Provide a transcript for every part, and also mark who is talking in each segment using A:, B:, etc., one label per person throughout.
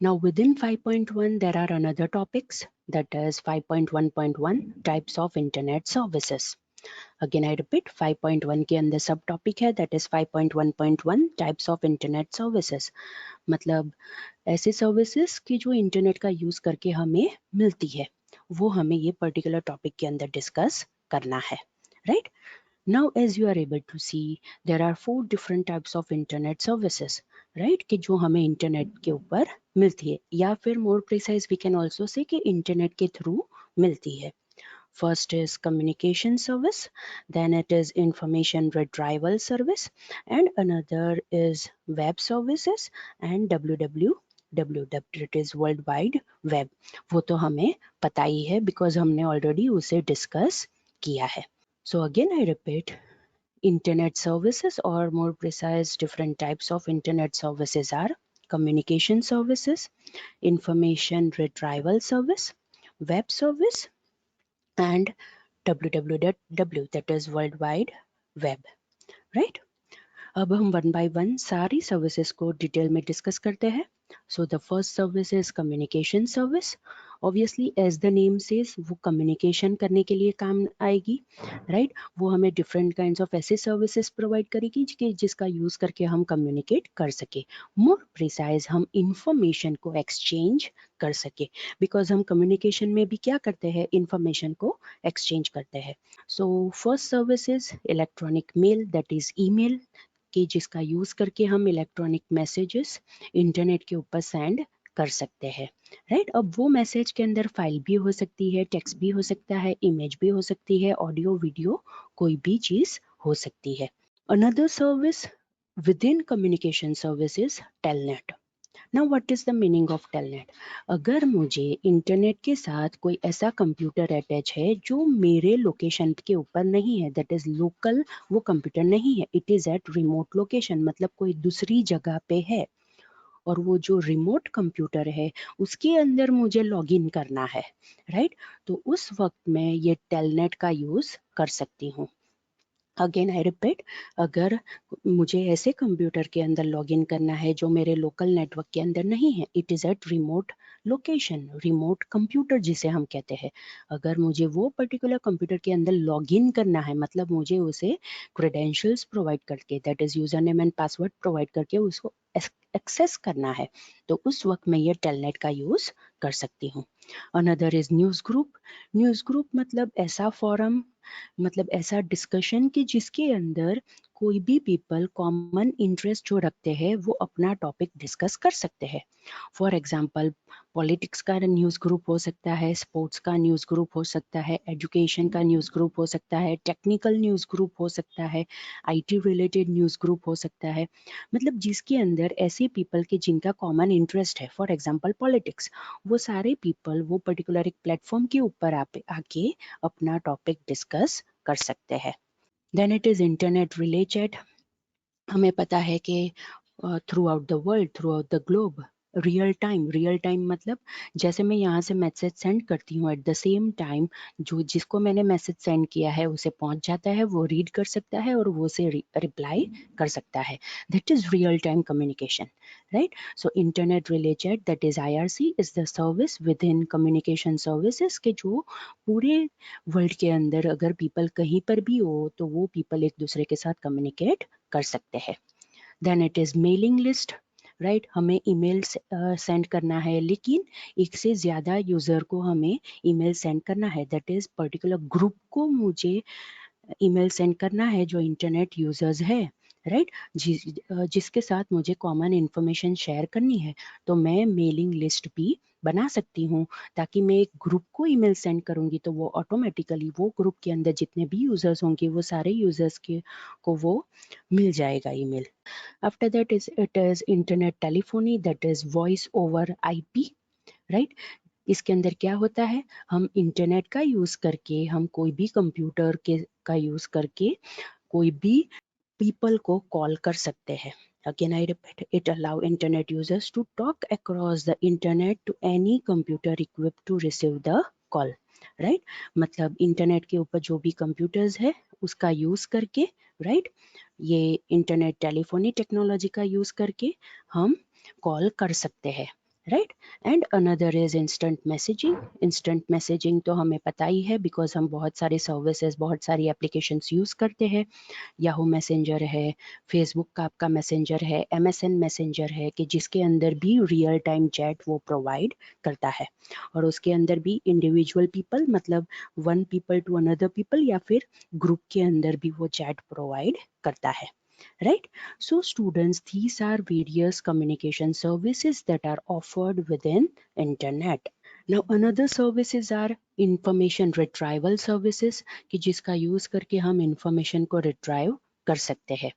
A: Now within 5.1 there are another topics, that is 5.1.1 types of internet services. Again I repeat, 5.1 के अंदर सब topic है, that is 5.1.1 types of internet services. मतलब ऐसे services की जो इंटरनेट का यूज करके हमें मिलती है, वो हमें ये पर्टिकुलर टॉपिक के अंदर डिस्कस करना है, right? Now as you are able to see, there are 4 different types of internet services, right? कि जो हमें इंटरनेट के ऊपर मिलती है, या फिर more precise we can also say कि इंटरनेट के थ्रू मिलती है. First is communication service, then it is information retrieval service, and another is web services and www, that is world wide web. वो तो हमें पता ही है because हमने already उसे discuss किया है. So again I repeat, internet services, or more precise different types of internet services are communication services, information retrieval service, web service, and www, that is world wide web, right? अब हम one by one सारी services को detail में discuss करते हैं. So the first service is communication service. Obviously as the name says, वो communication करने के लिए काम आएगी, राइट? वो हमें डिफरेंट काइंड्स ऑफ ऐसे सर्विसेज प्रोवाइड करेगी जिसका यूज करके हम कम्युनिकेट कर सके. मोर प्रिसाइज, हम इंफॉर्मेशन को एक्सचेंज कर सके, बिकॉज हम कम्युनिकेशन में भी क्या करते हैं, इंफॉर्मेशन को एक्सचेंज करते हैं. So first service is electronic mail, that is email, कि जिसका यूज करके हम इलेक्ट्रॉनिक मैसेजेस इंटरनेट के ऊपर सेंड कर सकते हैं, राइट? अब वो मैसेज के अंदर फाइल भी हो सकती है, टेक्स्ट भी हो सकता है, इमेज भी हो सकती है, ऑडियो वीडियो कोई भी चीज हो सकती है. Another service with in communication service is telnet. Now what is the meaning of telnet? अगर मुझे इंटरनेट के साथ कोई ऐसा कंप्यूटर अटैच है जो मेरे लोकेशन के ऊपर नहीं है, दैट इज लोकल, वो कंप्यूटर नहीं है, it is at remote location, मतलब कोई दूसरी जगह पे है, और वो जो रिमोट कंप्यूटर है उसके अंदर मुझे लॉगिन करना है, राइट? तो उस वक्त मैं ये टेलनेट का यूज कर सकती हूँ. अगेन आई रिपीट, अगर मुझे ऐसे कंप्यूटर के अंदर लॉगिन करना है जो मेरे लोकल नेटवर्क के अंदर नहीं है, it is at remote location, remote computer जिसे हम कहते हैं, अगर मुझे वो पर्टिकुलर कंप्यूटर के अंदर लॉगिन करना है, मतलब मुझे उसे क्रेडेंशियल्स प्रोवाइड करके, that is user name and password provide करके उसको एक्सेस करना है, तो उस वक्त मैं ये टेलनेट का यूज कर सकती हूँ. Another is news group. News group मतलब ऐसा फोरम, मतलब ऐसा डिस्कशन कि जिसके अंदर कोई भी पीपल कॉमन इंटरेस्ट जो रखते हैं वो अपना टॉपिक डिस्कस कर सकते हैं. फॉर एग्जांपल, पॉलिटिक्स का न्यूज़ ग्रुप हो सकता है, स्पोर्ट्स का न्यूज़ ग्रुप हो सकता है, एजुकेशन का न्यूज़ ग्रुप हो सकता है, टेक्निकल न्यूज़ ग्रुप हो सकता है, आईटी रिलेटेड न्यूज़ ग्रुप हो सकता है, मतलब जिसके अंदर ऐसे पीपल के जिनका कॉमन इंटरेस्ट है, फॉर एग्जांपल पॉलिटिक्स, वो सारे पीपल वो पर्टिकुलर एक प्लेटफॉर्म के ऊपर आके अपना टॉपिक डिस्कस कर सकते हैं. Then it is internet relay chat. हमें पता है कि throughout the world, throughout the globe, real time मतलब जैसे मैं यहाँ से मैसेज सेंड करती हूँ, एट द सेम टाइम जो जिसको मैंने मैसेज सेंड किया है उसे पहुँच जाता है, वो रीड कर सकता है और वो उसे रिप्लाई कर सकता है. That is real time communication, right? So internet relay chat, that is IRC, is the service with in communication services के जो पूरे वर्ल्ड के अंदर अगर पीपल कहीं पर भी हो तो वो पीपल एक दूसरे के साथ कम्युनिकेट कर सकते हैं. Then it is mailing list, right? हमें ईमेल सेंड करना है, लेकिन एक से ज़्यादा यूज़र को हमें ईमेल सेंड करना है, दैट इज पर्टिकुलर ग्रुप को मुझे ईमेल सेंड करना है जो इंटरनेट यूजर्स है, राइट? जिसके साथ मुझे कॉमन इंफॉर्मेशन शेयर करनी है, तो मैं मेलिंग लिस्ट भी बना सकती हूँ, ताकि मैं एक ग्रुप को ईमेल सेंड करूंगी तो वो ऑटोमेटिकली वो ग्रुप के अंदर जितने भी यूजर्स होंगे वो सारे यूजर्स के को वो मिल जाएगा email. After that is it is internet telephony, that is voice over IP, right? इसके अंदर क्या होता है, हम इंटरनेट का यूज करके, हम कोई भी कंप्यूटर के का यूज करके कोई भी पीपल को कॉल कर सकते हैं. Again, I repeat, it allow internet users to talk across the internet to any computer equipped to receive the call, right? मतलब इंटरनेट के ऊपर जो भी कंप्यूटर्स है उसका यूज करके, राइट, ये इंटरनेट टेलीफोनी टेक्नोलॉजी का यूज करके हम कॉल कर सकते हैं. Right. And another is instant messaging. Instant messaging तो हमें पता ही है बिकॉज हम बहुत सारे सर्विसेज, बहुत सारी एप्लीकेशंस यूज करते हैं। याहू मैसेंजर है, फेसबुक का आपका मैसेंजर है, MSN मैसेंजर है कि जिसके अंदर भी रियल टाइम चैट वो प्रोवाइड करता है। और उसके अंदर भी इंडिविजुअल पीपल, मतलब one people to another people, या फिर ग्रुप के अंदर भी वो चैट प्रोवाइड करता है। Right? So students, these are various communication services that are offered within internet. Now another services are information retrieval services कि जिसका यूज करके हम information को retrieve कर सकते हैं.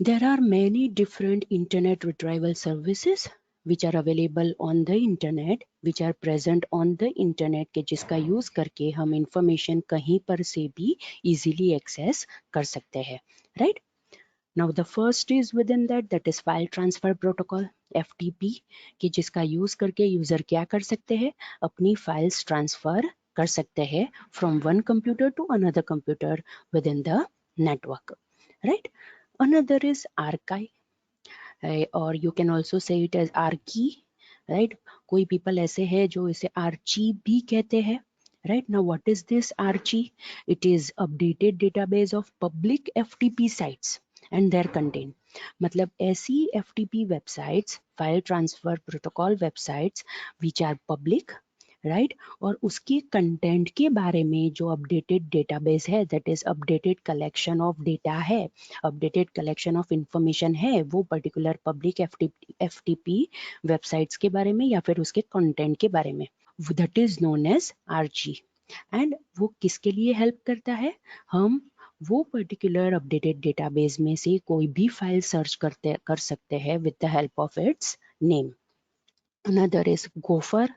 A: There are many different internet retrieval services which are available on the internet, which are present on the internet के जिसका यूज करके हम information कहीं पर से भी easily access कर सकते हैं. Right? Now the first is within that is file transfer protocol, FTP, कि जिसका यूज करके यूजर क्या कर सकते हैं, अपनी फाइल्स ट्रांसफर कर सकते हैं from one computer to another computer within the network, right? Another is archive, or you can also say it as archi, right? कोई people ऐसे हैं जो इसे archi भी कहते हैं. Right, now what is this archi? It is updated database of public FTP sites and their content. मतलब ऐसी FTP websites, file transfer protocol websites which are public, right? और उसके कंटेंट के बारे में जो अपडेटेड डेटाबेस है, that is updated collection of data है, अपडेटेड कलेक्शन ऑफ इंफॉर्मेशन है, वो पर्टिकुलर पब्लिक FTP वेबसाइट्स के बारे में या फिर उसके कंटेंट के बारे में, that is known as Archie. And वो किसके लिए हेल्प करता है, हम वो पर्टिकुलर अपडेटेड डेटाबेस में से कोई भी फाइल सर्च कर सकते हैं with the help of its name. Another is Gopher.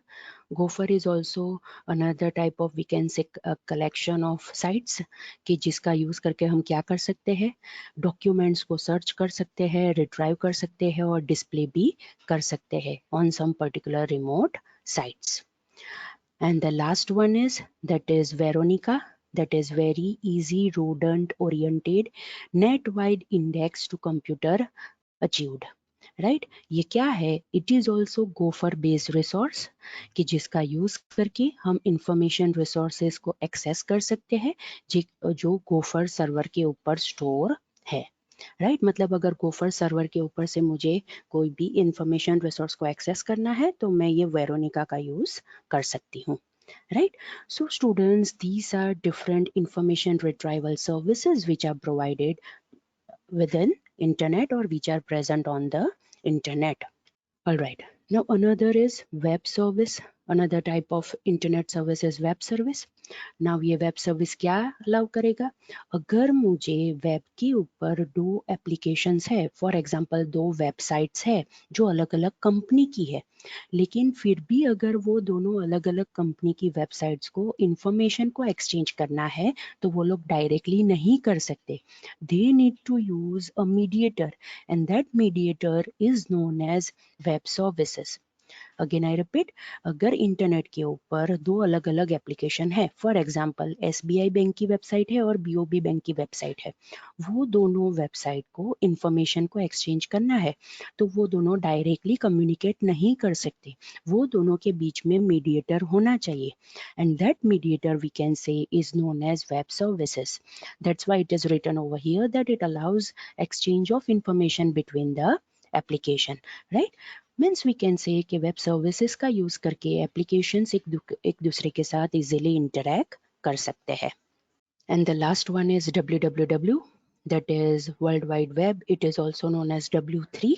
A: Gopher is also another type of, we can say, a collection of sites कि जिसका यूज करके हम क्या कर सकते हैं, डॉक्यूमेंट्स को सर्च कर सकते हैं, रिट्राइव कर सकते हैं और डिस्प्ले भी कर सकते हैं on some particular remote sites. And the last one is, that is Veronica. That is very easy rodent oriented net wide index to computer achieved. Right, ये क्या है, it is also gopher based resource कि जिसका use करके हम information resources को access कर सकते हैं जो गोफर सर्वर के ऊपर स्टोर है. राइट, मतलब अगर गोफर सर्वर के ऊपर से मुझे कोई भी इंफॉर्मेशन रिसोर्स को एक्सेस करना है तो मैं ये वेरोनिका का यूज कर सकती हूँ. Right, so students, these are different information retrieval services which are provided within internet or which are present on the internet. All right, now another is web service. Another type of internet service is web service. Now ये web service क्या allow करेगा, अगर मुझे web के ऊपर दो applications है, for example दो वेबसाइट्स है जो अलग अलग कंपनी की है, लेकिन फिर भी अगर वो दोनों अलग अलग कंपनी की वेबसाइट्स को इंफॉर्मेशन को एक्सचेंज करना है तो वो लोग डायरेक्टली नहीं कर सकते. They need to use a mediator and that mediator is known as web services. Again I repeat, अगर इंटरनेट के ऊपर दो अलग अलग एप्लीकेशन है, फॉर एग्जांपल SBI बैंक की वेबसाइट है और BOB बैंक की वेबसाइट है, वो दोनों वेबसाइट को इंफॉर्मेशन को एक्सचेंज करना है तो वो दोनों डायरेक्टली कम्युनिकेट नहीं कर सकते, वो दोनों के बीच में मीडिएटर होना चाहिए. And that mediator we can say is known as web services. That's why it is written over here that it allows exchange of information between the application. Right, means we can say कि web services का use करके applications एक दूसरे के साथ easily interact कर सकते हैं. And the last one is www, that is world wide web. It is also known as W3.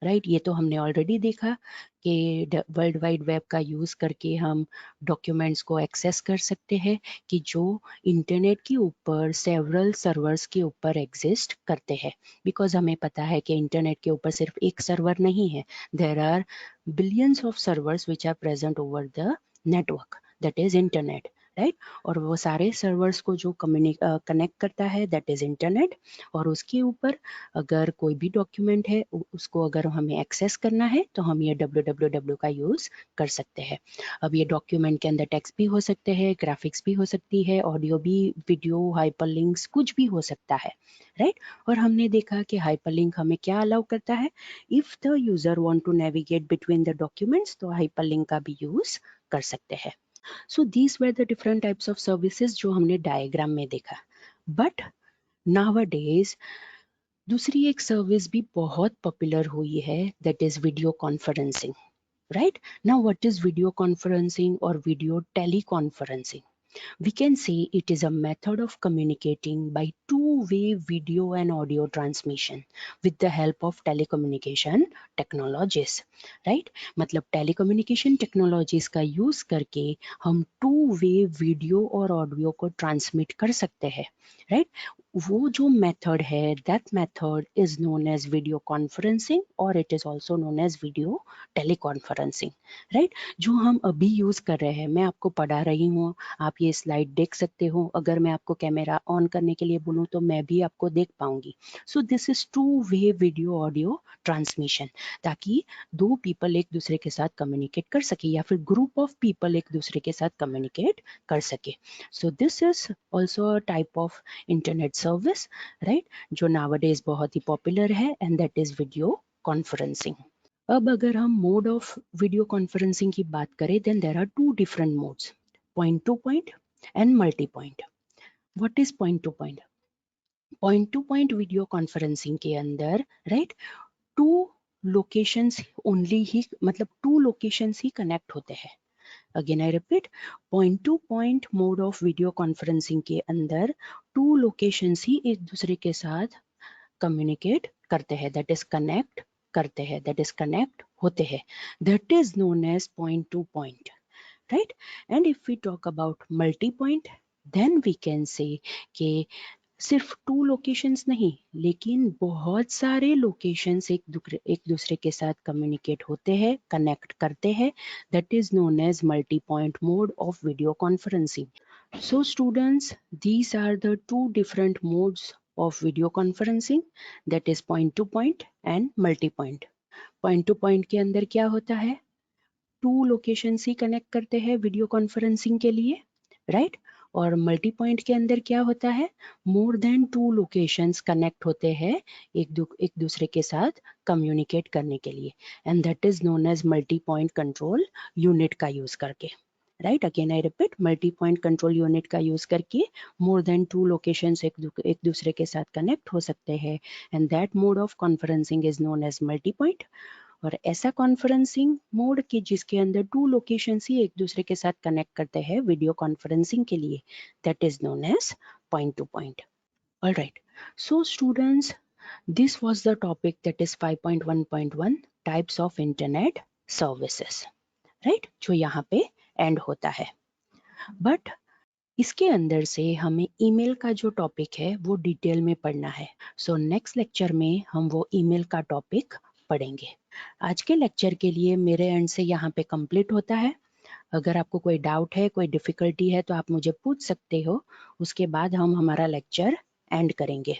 A: Right, ये तो हमने ऑलरेडी देखा कि वर्ल्ड वाइड वेब का यूज करके हम डॉक्यूमेंट्स को एक्सेस कर सकते हैं कि जो इंटरनेट के ऊपर सेवरल सर्वर्स के ऊपर एग्जिस्ट करते हैं, बिकॉज हमें पता है कि इंटरनेट के ऊपर सिर्फ एक सर्वर नहीं है, there are billions of servers which are present over the network, that is internet. Right. और वो सारे सर्वर्स को जो कनेक्ट करता है दैट इज इंटरनेट। और उसके ऊपर अगर कोई भी डॉक्यूमेंट है उसको अगर हमें एक्सेस करना है तो हम ये www का यूज कर सकते हैं। अब ये डॉक्यूमेंट के अंदर टेक्स्ट भी हो सकते हैं, ग्राफिक्स भी हो सकती है, ऑडियो भी, वीडियो, हाइपरलिंक्स कुछ भी हो सकता है, राइट। और हमने देखा कि हाइपरलिंक हमें क्या अलाउ करता है, if the user want to navigate between the documents तो हाइपरलिंक का भी यूज कर सकते हैं। So these were the different types of services जो हमने डायग्राम में देखा। बट नाउअडेज दूसरी एक सर्विस भी बहुत पॉपुलर हुई है, that is video conferencing, right. Now what is video conferencing और video teleconferencing? We can say it is a method of communicating by two-way video and audio transmission with the help of telecommunication technologies, right? मतलब telecommunication technologies का use करके हम two-way video और audio को transmit कर सकते हैं, right? वो जो method है, that method is known as video conferencing or it is also known as video teleconferencing, right? जो हम अभी यूज कर रहे हैं, मैं आपको पढ़ा रही हूँ, आप ये स्लाइड देख सकते हो, अगर मैं आपको कैमरा ऑन करने के लिए बोलूँ तो मैं भी आपको देख पाऊंगी। So this is two way video audio transmission, ताकि दो पीपल एक दूसरे के साथ कम्युनिकेट कर सके या फिर ग्रुप ऑफ पीपल एक दूसरे के साथ कम्युनिकेट कर सके। So this is also a type of internet service, right, जो नाउअडेज बहुत ही पॉपुलर है, and that is video conferencing. अब अगर हम मोड ऑफ वीडियो कॉन्फ्रेंसिंग की बात करें, then there are two different modes, point to point and multi point. What is point to point? Point to point video conferencing के अंदर, right, two locations only ही, मतलब टू लोकेशंस ही connect होते हैं। Again I repeat, point to point mode of video conferencing के अंदर to locations ही एक दूसरे के साथ कम्युनिकेट करते हैं, दैट इज कनेक्ट करते हैं, दैट इज कनेक्ट होते हैं, that is known as point to point, right. And if we talk about multi point, then we can say कि सिर्फ टू लोकेशंस नहीं, लेकिन बहुत सारे लोकेशंस एक दूसरे के साथ कम्युनिकेट होते हैं, कनेक्ट करते हैं, that is known as multi point mode of video conferencing. So students, these are the two different modes of video conferencing, that is point to point and multi point. Point to point के अंदर क्या होता है, to locations ही connect करते हैं video conferencing के लिए, राइट। और मल्टी पॉइंट के अंदर क्या होता है, more than two locations connect होते हैं एक दूसरे के साथ कम्युनिकेट करने के लिए, and that is known as multi point control unit का यूज करके, right. Again I repeat, multi point control unit का यूज करके मोर देन टू लोकेशंस एक दूसरे के साथ कनेक्ट हो सकते हैं, and that mode of conferencing is known as multi point. और ऐसा कॉन्फ्रेंसिंग मोड के जिसके अंदर टू लोकेशंस ही एक दूसरे के साथ कनेक्ट करते हैं वीडियो कॉन्फ्रेंसिंग के लिए, that is known as point to point. Alright, so students, this was the topic, that is 5.1.1 types of internet services, right, जो यहाँ पे एंड होता है। बट इसके अंदर से हमें ईमेल का जो टॉपिक है वो डिटेल में पढ़ना है। सो नेक्स्ट लेक्चर में हम वो ईमेल का टॉपिक पढ़ेंगे। आज के लेक्चर के लिए मेरे एंड से यहाँ पे कंप्लीट होता है। अगर आपको कोई डाउट है, कोई डिफिकल्टी है तो आप मुझे पूछ सकते हो, उसके बाद हम हमारा लेक्चर एंड करेंगे।